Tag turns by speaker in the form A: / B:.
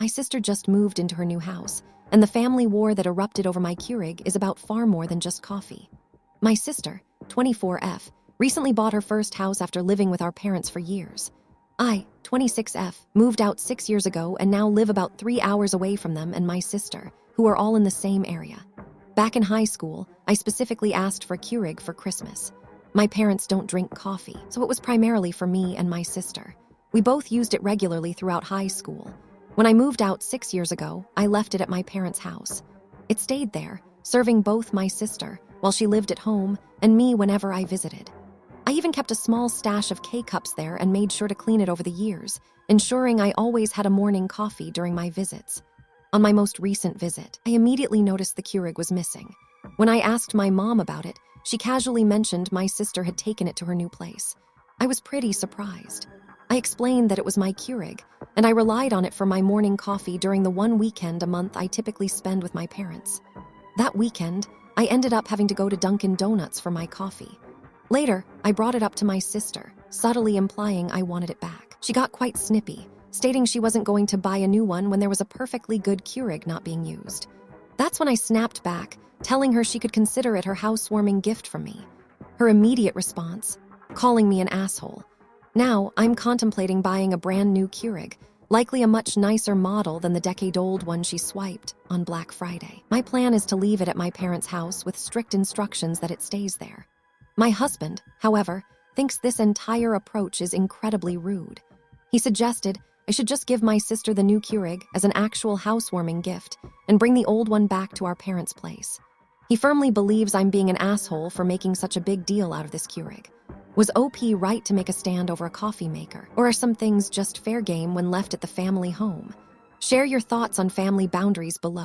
A: My sister just moved into her new house, and the family war that erupted over my Keurig is about far more than just coffee. My sister, 24F, recently bought her first house after living with our parents for years. I, 26F, moved out 6 years ago and now live about 3 hours away from them and my sister, who are all in the same area. Back in high school, I specifically asked for Keurig for Christmas. My parents don't drink coffee, so it was primarily for me and my sister. We both used it regularly throughout high school. When I moved out 6 years ago, I left it at my parents' house. It stayed there, serving both my sister, while she lived at home, and me whenever I visited. I even kept a small stash of K-cups there and made sure to clean it over the years, ensuring I always had a morning coffee during my visits. On my most recent visit, I immediately noticed the Keurig was missing. When I asked my mom about it, she casually mentioned my sister had taken it to her new place. I was pretty surprised. I explained that it was my Keurig, and I relied on it for my morning coffee during the one weekend a month I typically spend with my parents. That weekend, I ended up having to go to Dunkin' Donuts for my coffee. Later, I brought it up to my sister, subtly implying I wanted it back. She got quite snippy, stating she wasn't going to buy a new one when there was a perfectly good Keurig not being used. That's when I snapped back, telling her she could consider it her housewarming gift from me. Her immediate response, calling me an asshole. Now, I'm contemplating buying a brand new Keurig, likely a much nicer model than the decade-old one she swiped on Black Friday. My plan is to leave it at my parents' house with strict instructions that it stays there. My husband, however, thinks this entire approach is incredibly rude. He suggested I should just give my sister the new Keurig as an actual housewarming gift and bring the old one back to our parents' place. He firmly believes I'm being an asshole for making such a big deal out of this Keurig. Was OP right to make a stand over a coffee maker? Or are some things just fair game when left at the family home? Share your thoughts on family boundaries below.